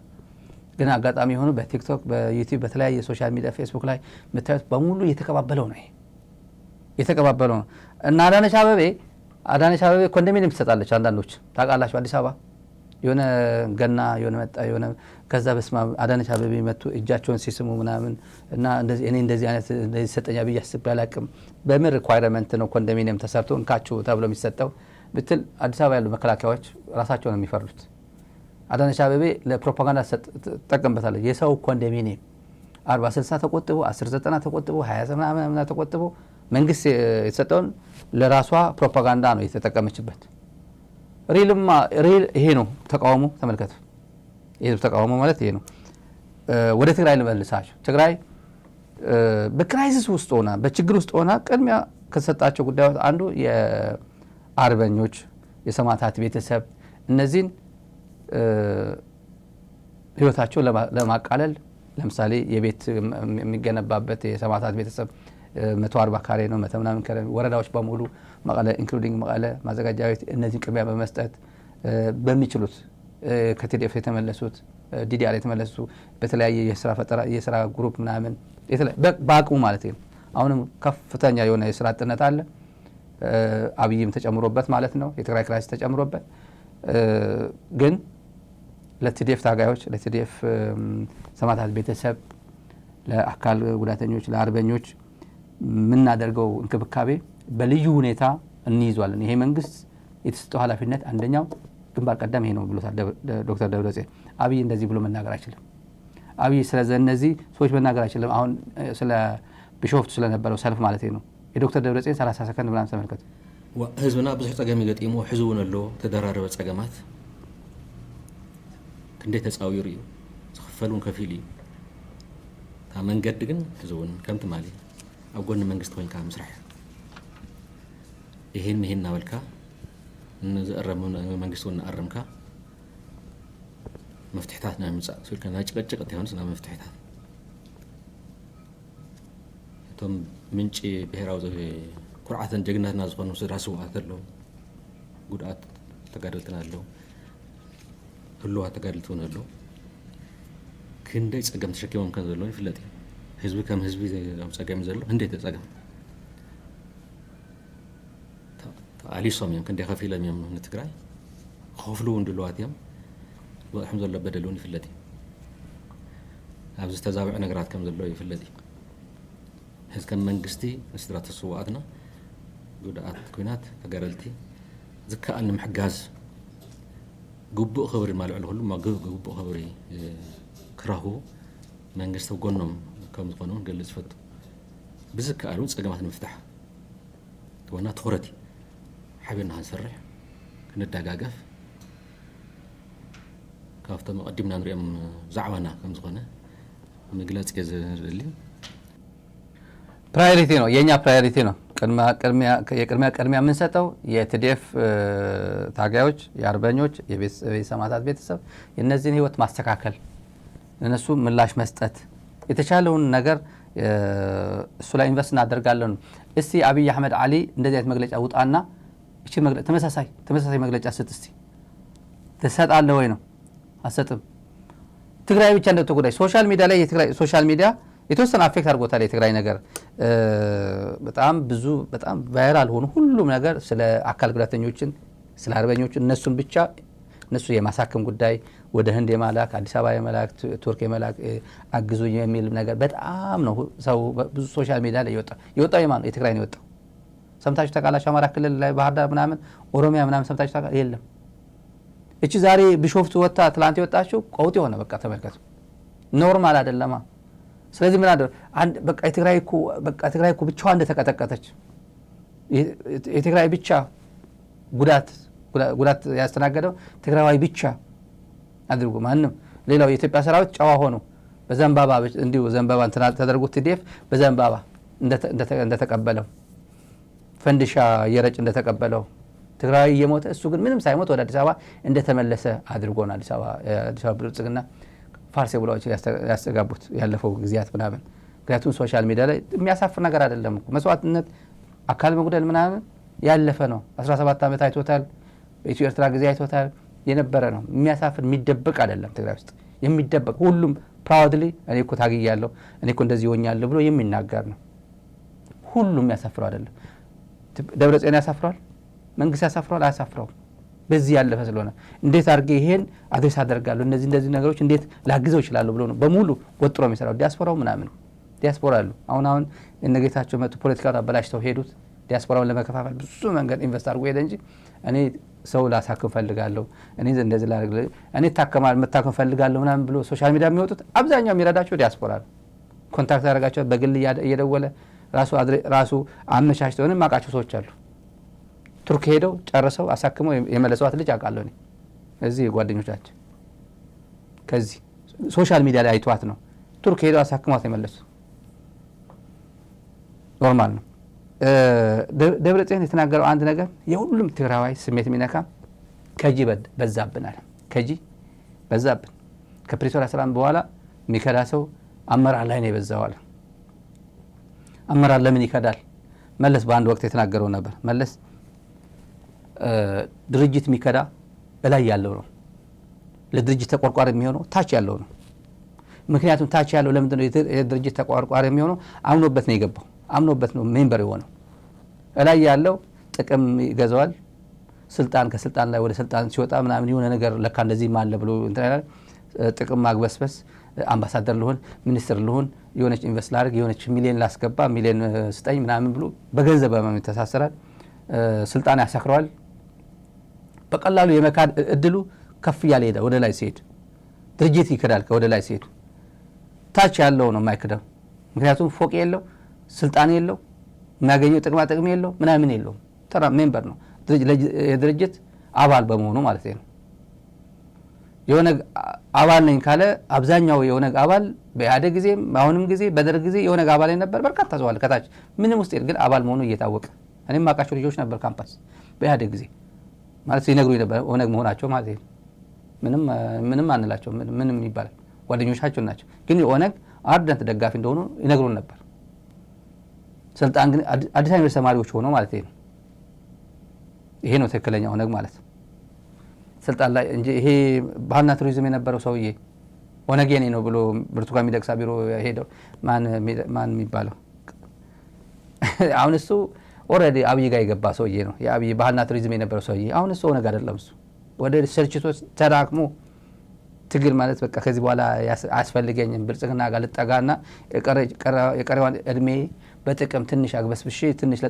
ግን አጋጣሚ ሆኖ በቲክቶክ በዩቲዩብ በተለያየ ሶሻል ሚዲያ ፌስቡክ ላይ የምታዩት በሙሉ እየተቀባበለው ነው። የተቀባበለው ነው እና አዳነች አበቤ ኮንዶሚኒየም ትሰጣለች። አንዳንዶች ታውቃላችሁ አዲስ አበባ የሆነ ገና የሆነ መጣ የሆነ ከዛ በስማ አዳነች አበቤ መጡ እጃቸውን ሲስሙ ምናምን እና እንደዚህ እኔ እንደዚህ አይነት እንደዚህ ሰጠኛ ብዬ አስቤ አላቅም። በምን ሪኳየርመንት ነው ኮንዶሚኒየም ተሰርቶ እንካችሁ ተብሎ የሚሰጠው ብትል አዲስ አበባ ያሉ መከላከያዎች ራሳቸው ነው የሚፈርዱት። አዳነች አበቤ ለፕሮፓጋንዳ ተጠቀምበታለች። የሰው ኮንዶሚኒየም 40-60 ተቆጥቦ 10-90 ተቆጥቦ 20 ተቆጥቦ መንግስት የተሰጠውን ለራሷ ፕሮፓጋንዳ ነው የተጠቀመችበት። ሪል ይሄ ነው ተቃውሞ። ተመልከቱ። ይሄ ተቃውሞ ማለት ይሄ ነው። ወደ ትግራይ ልመልሳችሁ። ትግራይ በክራይሲስ ውስጥ ሆና በችግር ውስጥ ሆና ቅድሚያ ከተሰጣቸው ጉዳዮች አንዱ የአርበኞች የሰማዕታት ቤተሰብ እነዚህን ህይወታቸው ለማቃለል ለምሳሌ የቤት የሚገነባበት የሰማዕታት ቤተሰብ 140 ካሬ ነው ምናምን ካሬ ወረዳዎች በሙሉ መቀለ ኢንክሉዲንግ መቀለ ማዘጋጃ ቤት እነዚህ ቅድሚያ በመስጠት በሚችሉት ከቲዲኤፍ የተመለሱት ዲዲአር የተመለሱ በተለያየ የስራ ፈጠራ የስራ ግሩፕ ምናምን በአቅሙ ማለት ነው። አሁንም ከፍተኛ የሆነ የስራ አጥነት አለ። አብይም ተጨምሮበት ማለት ነው የትግራይ ክራይሲስ ተጨምሮበት ግን ለቲዲኤፍ ታጋዮች ለቲዲኤፍ ሰማዕታት ቤተሰብ ለአካል ጉዳተኞች ለአርበኞች ምናደርገው እንክብካቤ በልዩ ሁኔታ እንይዟለን። ይሄ መንግስት የተሰጠው ኃላፊነት አንደኛው ግንባር ቀደም ይሄ ነው ብሎታል ዶክተር ደብረጽዮን። አብይ እንደዚህ ብሎ መናገር አይችልም። አብይ ስለዚህ እነዚህ ሰዎች መናገር አይችልም። አሁን ስለ ቢሾፍቱ ስለነበረው ሰልፍ ማለት ነው የዶክተር ደብረጽዮን 30 ሰከንድ ምናምን ተመልከቱ። ህዝብና ብዙሕ ፀገም ይገጥሞ ሕዝቡን ኣሎ ተደራረበ ፀገማት ክንደይ ተፃዊሩ እዩ ዝኽፈሉን ከፊል እዩ ካብ መንገዲ ግን ሕዝቡን ከምቲ ማሊ ኣብ ጎኒ መንግስቲ ኮይንካ ምስራሕ ይሄን እናበልካ ንዝቀረብ መንግስቲ እውን እናቀረምካ መፍትሕታት ናይ ምምፃእ ስልካ ናይ ጭቅጭቅ እንተይሆንስ ናይ መፍትሕታት እቶም ምንጪ ብሄራዊ ኩርዓትን ጀግናትና ዝኾኑ ስድራ ስውኣት ኣለዉ ጉድኣት ተጋደልትና ኣለዉ ህልዋት ተጋደልቲ እውን ኣለዉ ክንደይ ፀገም ተሸኪሞም ከም ዘለዉ ይፍለጥ እዩ። ህዝቢ ከም ህዝቢ ኣብ ፀገም ዘሎ እንዴት ተፀገም ተቃሊሶም እዮም ክንደይ ከፊሎም እዮም ንትግራይ ክኸፍሉ እውን ድልዋት እዮም በፅሖም ዘሎ በደል እውን ይፍለጥ እዩ። ኣብዚ ዝተዛብዑ ነገራት ከም ዘሎ ይፍለጥ እዩ። ሕዚ ከም መንግስቲ ንስድራ ተስዋኣትና ጉድኣት ኩናት ተጋደልቲ ዝከኣል ንምሕጋዝ ግቡእ ክብሪ ማልዕሉ ኩሉ ግቡእ ክብሪ ክረኽቡ መንግስቲ ጎኖም ከም ዝኾኑ ገልጽ ፈቱ ብዝከኣሉ ፀገማት ንምፍታሕ ወና ትኹረት ሓቢርና ክንሰርሕ ክንደጋገፍ ካብቶም ቀዲምና ንሪኦም ዛዕባና ከም ዝኾነ ምግለጽ እየ ዝደሊ። ፕራዮሪቲ ነው የኛ ፕራዮሪቲ ነው። ቅድሚያ የምንሰጠው የቲዲኤፍ ታጋዮች የአርበኞች የሰማዕታት ቤተሰብ የነዚህን ህይወት ማስተካከል ለነሱ ምላሽ መስጠት የተቻለውን ነገር እሱ ላይ ኢንቨስት እናደርጋለን። እስቲ አብይ አህመድ አሊ እንደዚህ አይነት መግለጫ ውጣና እቺ መግለጫ ተመሳሳይ መግለጫ ስጥ እስቲ ተሰጣለ ወይ ነው አሰጥም። ትግራይ ብቻ እንደተጎዳይ ሶሻል ሚዲያ ላይ የትግራይ ሶሻል ሚዲያ የተወሰነ አፌክት አድርጎታል። የትግራይ ነገር በጣም ብዙ በጣም ቫይራል ሆኖ ሁሉም ነገር ስለ አካል ጉዳተኞችን ስለ አርበኞች እነሱን ብቻ እነሱ የማሳከም ጉዳይ ወደ ህንድ የማላክ አዲስ አበባ የማላክ ቱርክ የማላክ አግዙኝ የሚል ነገር በጣም ነው ሰው ብዙ ሶሻል ሚዲያ ላይ የወጣው የማን የትግራይ ነው የወጣው። ሰምታችሁ ታውቃላችሁ? አማራ ክልል ላይ ባህር ዳር ምናምን ኦሮሚያ ምናምን ሰምታችሁ ታውቃላችሁ? የለም። እቺ ዛሬ ቢሾፍቱ ወጣ ትላንት የወጣችው ቀውጥ የሆነ በቃ ተመልከቱ። ኖርማል አይደለማ። ስለዚህ ምን አደረ አንድ በቃ የትግራይ እኮ ብቻዋ እንደተቀጠቀጠች የትግራይ ብቻ ጉዳት ያስተናገደው ትግራዋይ ብቻ አድርጎ ማንም ሌላው የኢትዮጵያ ሰራዊት ጨዋ ሆኖ በዘንባባ እንዲሁ ዘንባባ ተደርጎ ቲዲኤፍ በዘንባባ እንደተቀበለው ፈንዲሻ የረጭ እንደተቀበለው ትግራይ የሞተ እሱ ግን ምንም ሳይሞት ወደ አዲስ አበባ እንደተመለሰ አድርጎና አዲስ አበባ ብልጽግና ፋርሴ ብለዋች ያስተጋቡት ያለፈው ግዚያት ምናምን። ምክንያቱም ሶሻል ሚዲያ ላይ የሚያሳፍር ነገር አይደለም እኮ መስዋዕትነት አካል መጉደል ምናምን ያለፈ ነው። 17 ዓመት አይቶታል። በኢትዮ ኤርትራ ጊዜ አይቶታል የነበረ ነው። የሚያሳፍር የሚደበቅ አይደለም። ትግራይ ውስጥ የሚደበቅ ሁሉም ፕራውድሊ እኔ እኮ ታግያለሁ እኔ እኮ እንደዚህ ሆኛለሁ ብሎ የሚናገር ነው። ሁሉም ያሳፍረው አይደለም። ደብረጽዮን ያሳፍራል፣ መንግስት ያሳፍራል፣ አያሳፍረውም። በዚህ ያለፈ ስለሆነ እንዴት አድርጌ ይሄን አድሬስ አደርጋለሁ እንደዚህ ነገሮች እንዴት ላግዘው ይችላል ብሎ ነው በሙሉ ወጥሮ የሚሰራው። ዲያስፖራው ምናምን ዲያስፖራ አሉ። አሁን እነጌታቸው መጡ ፖለቲካውን አበላሽተው ሄዱት። ዲያስፖራውን ለመከፋፈል ብዙ መንገድ ኢንቨስት አድርጎ ሄደ እንጂ እኔ ሰው ላሳክም ፈልጋለሁ እኔ እንደዚህ ላደርግ እኔ መታከም ፈልጋለሁ ምናምን ብሎ ሶሻል ሚዲያ የሚወጡት አብዛኛው የሚረዳቸው ዲያስፖራ ነው። ኮንታክት ያደርጋቸው በግል እየደወለ ራሱ አመቻችተው እኔም አውቃቸው ሰዎች አሉ። ቱርክ ሄደው ጨርሰው አሳክመው የመለሰዋት ልጅ አውቃለሁ እኔ እዚህ ጓደኞቻችን ከዚህ ሶሻል ሚዲያ ላይ አይቷት ነው ቱርክ ሄደው አሳክመዋት የመለሱ ኖርማል ነው። ደብረጽዮን የተናገረው አንድ ነገር የሁሉም ትግራዋይ ስሜት የሚነካ ከጂ በዛብናል። ከጂ በዛብን ከፕሪቶሪያ ሰላም በኋላ የሚከዳ ሰው አመራር ላይ ነው የበዛው አለ። አመራር ለምን ይከዳል? መለስ በአንድ ወቅት የተናገረው ነበር። መለስ ድርጅት የሚከዳ በላይ ያለው ነው፣ ለድርጅት ተቆርቋሪ የሚሆነው ታች ያለው ነው። ምክንያቱም ታች ያለው ለምንድነው የድርጅት ተቆርቋሪ የሚሆነው? አምኖበት ነው የገባው፣ አምኖበት ነው ሜምበር የሆነው። እላይ ያለው ጥቅም ይገዛዋል። ስልጣን ከስልጣን ላይ ወደ ስልጣን ሲወጣ ምናምን የሆነ ነገር ለካ እንደዚህ ማለ ብሎ እንትን ጥቅም ማግበስበስ፣ አምባሳደር ልሆን፣ ሚኒስትር ልሆን፣ የሆነች ኢንቨስት ላድርግ፣ የሆነች ሚሊዮን ላስገባ፣ ሚሊዮን ስጠኝ ምናምን ብሎ በገንዘብ በማም ይተሳሰራል። ስልጣን ያሰክረዋል። በቀላሉ የመካድ እድሉ ከፍ ያለ ሄደ። ወደ ላይ ሲሄድ ድርጅት ይከዳል። ወደ ላይ ሲሄድ ታች ያለው ነው የማይክደው። ምክንያቱም ፎቅ የለው፣ ስልጣን የለው፣ የሚያገኘው ጥቅማ ጥቅም የለው፣ ምናምን የለው። ተራ ሜምበር ነው የድርጅት አባል በመሆኑ ማለት ነው። የሆነ አባል ነኝ ካለ አብዛኛው የሆነ አባል በኢህአዴግ ጊዜም አሁንም ጊዜ በደርግ ጊዜ የሆነ አባል ነበር። በርካታ ሰው አለ ከታች ምንም ውስጥ ግን አባል መሆኑ እየታወቀ እኔም ማቃቸው ልጆች ነበር ካምፓስ በኢህአዴግ ጊዜ ማለት ይነግሩኝ ነበር ኦነግ መሆናቸው ማለት ነው። ምንም አንላቸው ምንም ይባላል ጓደኞቻቸው ናቸው። ግን የኦነግ አርደንት ደጋፊ እንደሆኑ ይነግሩን ነበር። ስልጣን ግን አዲስ አበባ ተማሪዎች ሆነው ማለት ነው። ይሄ ነው ትክክለኛ ኦነግ ማለት ስልጣን ላይ እንጂ ይሄ ባህልና ቱሪዝም የነበረው ሰውዬ ኦነግ የኔ ነው ብሎ ብርቱካን ሚደቅሳ ቢሮ ሄደው ማን የሚባለው አሁን እሱ ኦሬዲ አብይ ጋር የገባ ሰውዬ ነው። የአብይ ባህልና ቱሪዝም የነበረው ሰውዬ አሁን እሱ ኦነግ አይደለም። እሱ ወደ ሰርችቶች ተራክሞ ትግል ማለት በቃ ከዚህ በኋላ አያስፈልገኝም ብልጽግና ጋር ልጠጋና የቀረዋን እድሜ በጥቅም ትንሽ አግበስብሼ ትንሽ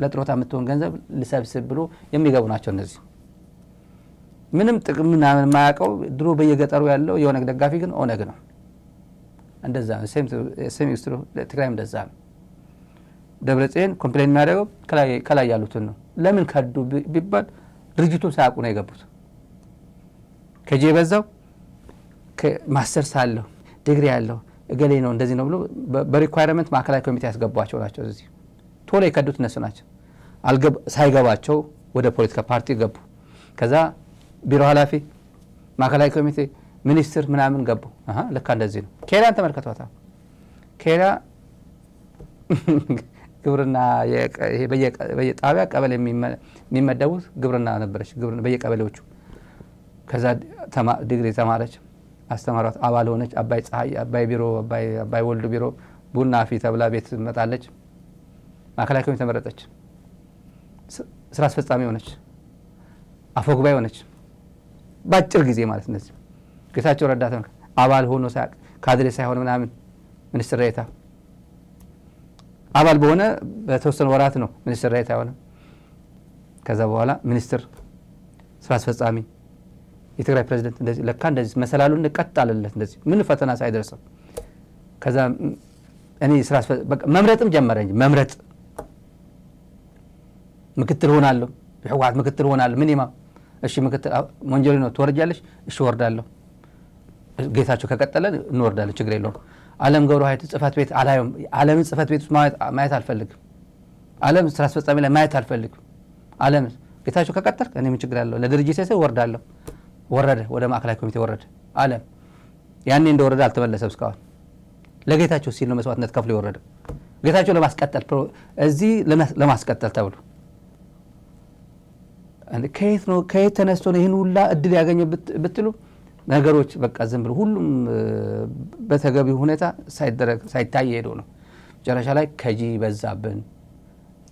ለጥሮታ የምትሆን ገንዘብ ልሰብስብ ብሎ የሚገቡ ናቸው እነዚህ። ምንም ጥቅም ምናምን የማያውቀው ድሮ በየገጠሩ ያለው የኦነግ ደጋፊ ግን ኦነግ ነው። እንደዛ ነው። ሴም ዩስትሩ ትግራይም እንደዛ ነው። ደብረጽዮን ኮምፕሌን የሚያደርገው ከላይ ያሉትን ነው። ለምን ከዱ ቢባል ድርጅቱን ሳያውቁ ነው የገቡት። ከጄ በዛው ማስተርስ አለው ዲግሪ ያለው እገሌ ነው እንደዚህ ነው ብሎ በሪኳየርመንት ማዕከላዊ ኮሚቴ ያስገቧቸው ናቸው። እዚህ ቶሎ የከዱት እነሱ ናቸው። ሳይገባቸው ወደ ፖለቲካ ፓርቲ ገቡ። ከዛ ቢሮ ኃላፊ፣ ማዕከላዊ ኮሚቴ፣ ሚኒስትር ምናምን ገቡ። ልካ እንደዚህ ነው። ኬሪያን ተመልከቷታ። ኬሪያ ግብርና በየጣቢያ ቀበሌ የሚመደቡት ግብርና ነበረች በየቀበሌዎቹ። ከዛ ዲግሪ ተማረች፣ አስተማሯት፣ አባል ሆነች። አባይ ፀሐይ፣ አባይ ቢሮ፣ አባይ ወልዱ ቢሮ ቡና ፊ ተብላ ቤት መጣለች። ማዕከላዊ ኮሚቴ ተመረጠች። ስራ አስፈጻሚ ሆነች፣ አፈጉባኤ ሆነች። ባጭር ጊዜ ማለት እነዚህ ጌታቸው ረዳ አባል ሆኖ ሳያቅ ካድሬ ሳይሆን ምናምን ሚኒስትር ዴኤታ አባል በሆነ በተወሰነ ወራት ነው ሚኒስትር ዴኤታ ሆነ። ከዛ በኋላ ሚኒስትር፣ ስራ አስፈጻሚ፣ የትግራይ ፕሬዝዳንት እንደዚህ ለካ እንደዚህ መሰላሉን ቀጣለለት እንደዚህ ምን ፈተና ሳይደርሰው። ከዛ እኔ ስራ መምረጥም ጀመረ እንጂ መምረጥ ምክትል ሆናለሁ፣ ህወሓት ምክትል ሆናለሁ። ምን ይማ እሺ ምክትል ሞንጆሪኖ ትወርጃለሽ? እሺ ወርዳለሁ። ጌታቸው ከቀጠለ እንወርዳለን፣ ችግር የለውም። ዓለም ገብረ ኃይል ጽህፈት ቤት አላየውም። ዓለምን ጽህፈት ቤት ውስጥ ማየት አልፈልግም። ዓለም ስራ አስፈጻሚ ላይ ማየት አልፈልግም። ዓለም ጌታቸው ከቀጠል እኔ ምን ችግር አለው? ለድርጅት ሳይሰ ወርዳለሁ። ወረደ፣ ወደ ማዕከላዊ ኮሚቴ ወረደ። ዓለም ያኔ እንደወረደ አልተመለሰም እስካሁን። ለጌታቸው ሲል ነው መስዋዕትነት ከፍሎ የወረደ። ጌታቸው ለማስቀጠል እዚህ ለማስቀጠል ተብሎ ከየት ተነስቶ ነው ይህን ሁላ እድል ያገኘው ብትሉ ነገሮች በቃ ዝም ብሎ ሁሉም በተገቢው ሁኔታ ሳይታይ ሄዶ ነው። መጨረሻ ላይ ከጂ በዛብን።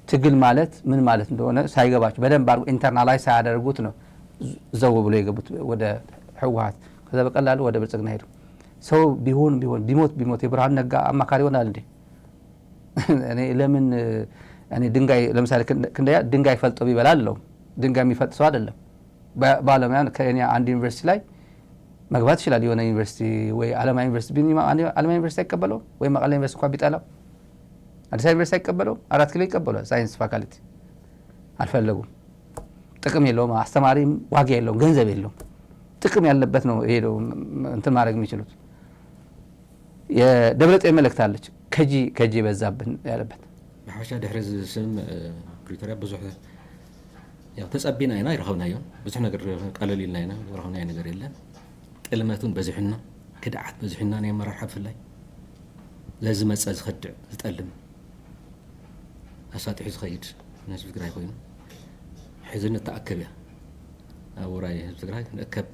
ትግል ማለት ምን ማለት እንደሆነ ሳይገባቸው በደንብ አድርጎ ኢንተርናላይዝ ሳያደርጉት ነው ዘው ብሎ የገቡት ወደ ህወሓት። ከዛ በቀላሉ ወደ ብልጽግና ሄዱ። ሰው ቢሆን ቢሞት የብርሃኑ ነጋ አማካሪ ይሆናል እንዴ? እኔ ለምን እኔ ድንጋይ ለምሳሌ ክንደያ ድንጋይ ፈልጦ ቢበላለው ድንጋይ የሚፈልጥ ሰው አይደለም። ባለሙያ ከኛ አንድ ዩኒቨርሲቲ ላይ መግባት ይችላል። የሆነ ዩኒቨርሲቲ ወይ አለማ ዩኒቨርሲቲ ቢኒማ አለማ ዩኒቨርሲቲ አይቀበለው ወይ መቀሌ ዩኒቨርሲቲ እንኳን ቢጠላው አዲስ አበባ ዩኒቨርሲቲ አይቀበለው 4 ኪሎ ይቀበለው። ሳይንስ ፋካልቲ አልፈለጉም። ጥቅም የለውም። አስተማሪም ዋጋ የለውም፣ ገንዘብ የለውም። ጥቅም ያለበት ነው ሄደው እንትን ማድረግ የሚችሉት። የደብረጽዮን መልእክት አለች ከጂ በዛብን ያለበት በሐዋሻ ድሕሪ ስም ፕሪቶሪያ ብዙሕ ያው ተጸቢና ኢና ይረኸብናዮ ብዙሕ ነገር ቀለሊልና ኢና ይረኸብናዮ ነገር የለን። ቅልመቱን በዚሕና ክድዓት በዚሕና ናይ መራርሓ ብፍላይ ለዝመፀ ዝኸድዕ ዝጠልም أساتيح خيد الناس بتقرأ كوينه حزن التأكب وراي بتقرأ نأكب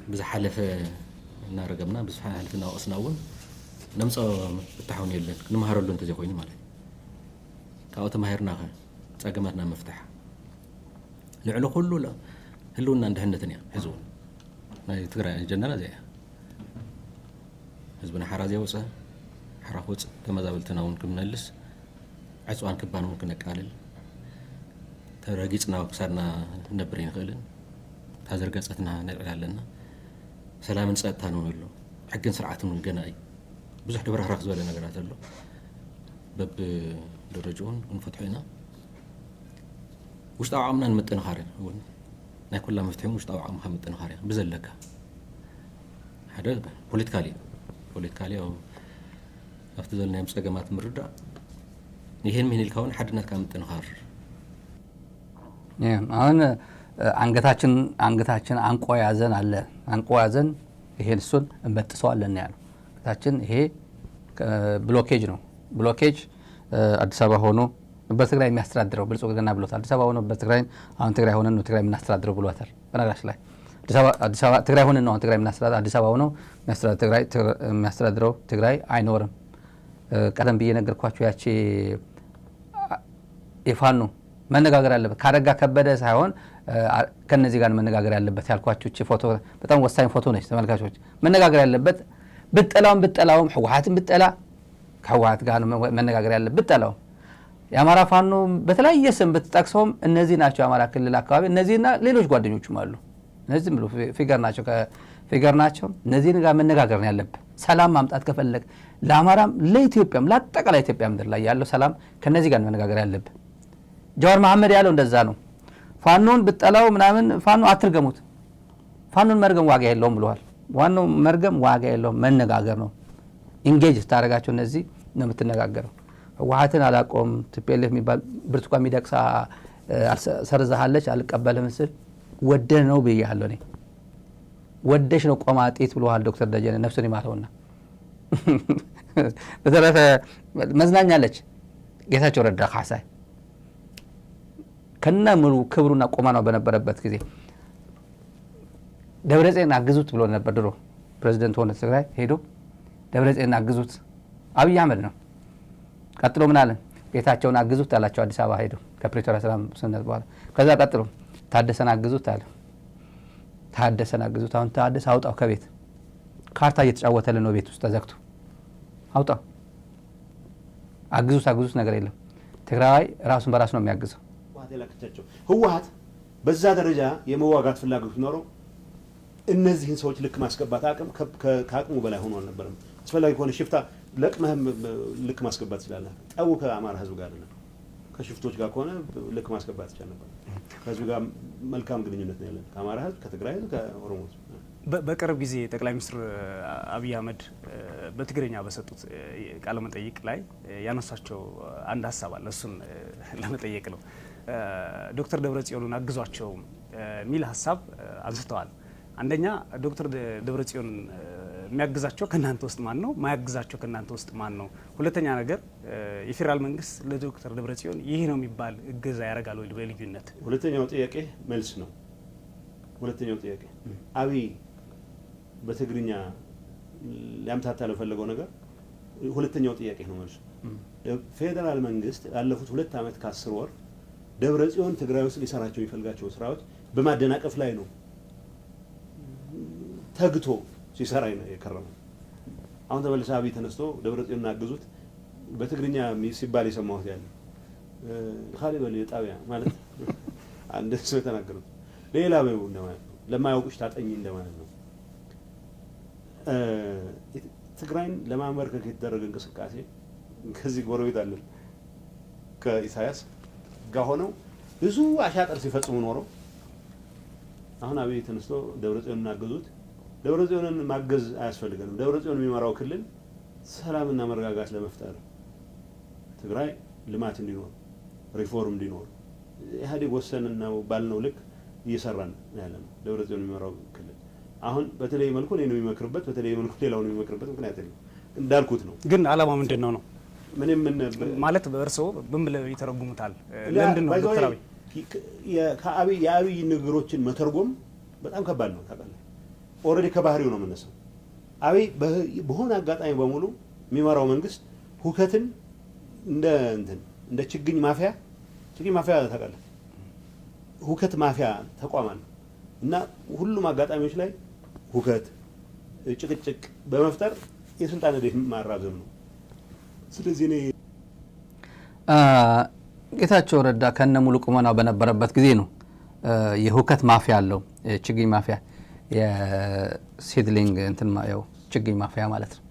بزحلف النار رقمنا بزحلف ناقصنا أول نمسا بتحون يلن نمهر له أنت زي كوينه مالي كأوت مهرنا تأجمتنا مفتاح لعلو كله لا هلونا عند هندتنيا حزون ما تقرأ جننا زيها حزبنا حرازي وصه حراخوت كما زابلتنا ونكم نلس عصوان كبان ممكن نقالل ترغيصنا وكسرنا نبرين خلن تازرغصتنا نعلالنا سلامن صጥታ ነው ነው حقن سرعتن ገናይ ብዙሕ ድብራራክ ዝበለ ነገራት ኣሎ በብ ደረጃውን እንፈትحينا ውሽጣዊ ዓምና እንመጥንኻረን እውን ናይ ኩላ መፍትሒውን ውሽጣዊ ዓምካ መጥንኻረን ብዘለካ ሓደ ፖለቲካሊ او afte ዘልናይ ምጸገማት ምርዳ ይሄን ምን ይልካውን ሓድነት ካመጥንኻር አሁን አንገታችን አንቆ ያዘን አለ አንቆ ያዘን ይሄን እሱን እንበጥሰዋለን ያለው አንገታችን ይሄ ብሎኬጅ ነው ብሎኬጅ አዲስ አበባ ሆኖ በትግራይ የሚያስተዳድረው ብልጽግና ብሎታል አዲስ አበባ ሆኖ በትግራይ አሁን ትግራይ ሆነን ነው ትግራይ የምናስተዳድረው ብሏታል በነገራችን ላይ አዲስ አበባ ትግራይ ሆነን ነው ትግራይ የምናስተዳድረው አዲስ አበባ ሆኖ የሚያስተዳድረው ትግራይ አይኖርም ቀደም ብዬ ነገርኳችሁ ያቺ የፋኖ መነጋገር ያለበት ካረጋ ከበደ ሳይሆን ከነዚህ ጋር መነጋገር ያለበት ያልኳችሁ እቺ ፎቶ በጣም ወሳኝ ፎቶ ነች ተመልካቾች መነጋገር ያለበት ብጠላውም ህወሓትን ብጠላ ከህወሓት ጋር መነጋገር ያለበት ብጠላው የአማራ ፋኖ በተለያየ ስም ብትጠቅሰውም እነዚህ ናቸው የአማራ ክልል አካባቢ እነዚህና ሌሎች ጓደኞቹም አሉ እነዚህ ብሎ ፊገር ናቸው እነዚህን ጋር መነጋገር ነው ያለበት ሰላም ማምጣት ከፈለክ ለአማራም ለኢትዮጵያም ለአጠቃላይ ኢትዮጵያ ምድር ላይ ያለው ሰላም ከነዚህ ጋር መነጋገር ያለበት ጃዋር መሐመድ ያለው እንደዛ ነው ፋኖን ብጠላው ምናምን ፋኖ አትርገሙት ፋኖን መርገም ዋጋ የለውም ብለዋል ዋናው መርገም ዋጋ የለውም መነጋገር ነው ኢንጌጅ ታረጋቸው እነዚህ ነው የምትነጋገረው ህወሓትን አላቆም ትፔልፍ የሚባል ብርቱካን ሚደቅሳ ሰርዛሃለች አልቀበልም ስል ወደ ነው በያለው ነኝ ወደሽ ነው ቆማጤት ብለዋል ዶክተር ደጀነ ነፍሱን ይማረውና በተረፈ መዝናኛለች ጌታቸው ረዳ ካሳይ ከና ሙሉ ክብሩና ቆማናው በነበረበት ጊዜ ደብረጽዮን አግዙት ብሎ ነበር ድሮ ፕሬዝዳንት ሆነ ትግራይ ሄዶ ደብረጽዮን አግዙት አብይ አህመድ ነው ቀጥሎ ምን አለ ጌታቸውን አግዙት አላቸው አዲስ አበባ ሄዶ ከፕሪቶሪያ ሰላም ስምምነት በኋላ ከዛ ቀጥሎ ታደሰን አግዙት አለ ታደሰን አግዙት አሁን ታደሰ አውጣው ከቤት ካርታ እየተጫወተለ ነው ቤት ውስጥ ተዘግቶ አውጣው አግዙት ነገር የለም ትግራይ ራሱን በራሱ ነው የሚያግዘው ያላከቻቸው ህወሓት በዛ ደረጃ የመዋጋት ፍላጎት ኖሮ እነዚህን ሰዎች ልክ ማስገባት አቅም ከአቅሙ በላይ ሆኖ አልነበረም አስፈላጊ ከሆነ ሽፍታ ለቅመህም ልክ ማስገባት ይችላል ጠው ከአማራ ህዝብ ጋር ነው ከሽፍቶች ጋር ከሆነ ልክ ማስገባት ይችላል ነበር ከህዝብ ጋር መልካም ግንኙነት ነው ያለን ከአማራ ህዝብ ከትግራይ ህዝብ ከኦሮሞ በቅርብ ጊዜ ጠቅላይ ሚኒስትር አብይ አህመድ በትግርኛ በሰጡት ቃለ መጠይቅ ላይ ያነሳቸው አንድ ሐሳብ አለ እሱን ለመጠየቅ ነው ዶክተር ደብረጽዮንን አግዟቸው ሚል ሐሳብ አንስተዋል አንደኛ ዶክተር ደብረጽዮን የሚያግዛቸው ከናንተ ውስጥ ማን ነው ማያግዛቸው ከናንተ ውስጥ ማን ነው ሁለተኛ ነገር የፌደራል መንግስት ለዶክተር ደብረጽዮን ይሄ ነው የሚባል እገዛ ያረጋል ወይ በልዩነት ሁለተኛው ጥያቄ መልስ ነው ሁለተኛው ጥያቄ አብይ በትግርኛ ሊያምታታ ለፈለገው ነገር ሁለተኛው ጥያቄ ነው መልሱ ፌደራል መንግስት ያለፉት 2 አመት ከ10 ወር ደብረጽዮን ትግራይ ውስጥ ሊሰራቸው የሚፈልጋቸው ስራዎች በማደናቀፍ ላይ ነው ተግቶ ሲሰራ ነው የከረመው አሁን ተመልሶ አብይ ተነስቶ ደብረጽዮን አግዙት በትግርኛ ሲባል የሰማሁት ያለ ኻሊበል የጣቢያ ማለት አንድ ሰው ተናገሩት ሌላ ነው እንደማለት ነው ለማያውቁሽ ታጠኝ እንደማለት ነው ትግራይን ለማመርከክ የተደረገ እንቅስቃሴ ከዚህ ጎረቤት አለ ከኢሳያስ ጋር ሆነው ብዙ አሻጥር ሲፈጽሙ ኖሮ አሁን አብይ ተነስቶ ደብረጽዮንን አገዙት ደብረጽዮንን ማገዝ አያስፈልገንም ደብረጽዮን የሚመራው ክልል ሰላምና መረጋጋት ለመፍጠር ትግራይ ልማት እንዲኖር ሪፎርም እንዲኖር ኢህአዴግ ወሰንና ባልነው ልክ እየሰራን ያለነው ደብረጽዮን የሚመራው ክልል አሁን በተለይ መልኩ ነው የሚመክርበት በተለይ መልኩ ሌላው ነው የሚመክርበት ምክንያት ነው እንዳልኩት ነው ግን አላማው ምንድነው ነው ምንም ማለት በእርስዎ ምን ብለው ይተረጉሙታል? ለምንድን ነው ዶክተር አብይ የአብይ ንግግሮችን መተርጎም በጣም ከባድ ነው ታውቃለህ። ኦልሬዲ ከባህሪው ነው የምነሳው። አብይ በሆነ አጋጣሚ በሙሉ የሚመራው መንግስት ሁከትን እንደ ችግኝ ማፊያ ታውቃለህ፣ ሁከት ማፊያ ተቋም አለ እና ሁሉም አጋጣሚዎች ላይ ሁከት፣ ጭቅጭቅ በመፍጠር የስልጣን ዕድሜ ማራዘም ነው። ስለዚህ እኔ ጌታቸው ረዳ ከነ ሙሉ ቁመናው በነበረበት ጊዜ ነው የሁከት ማፊያ አለው፣ ችግኝ ማፊያ፣ የሲድሊንግ ችግኝ ማፊያ ማለት ነው።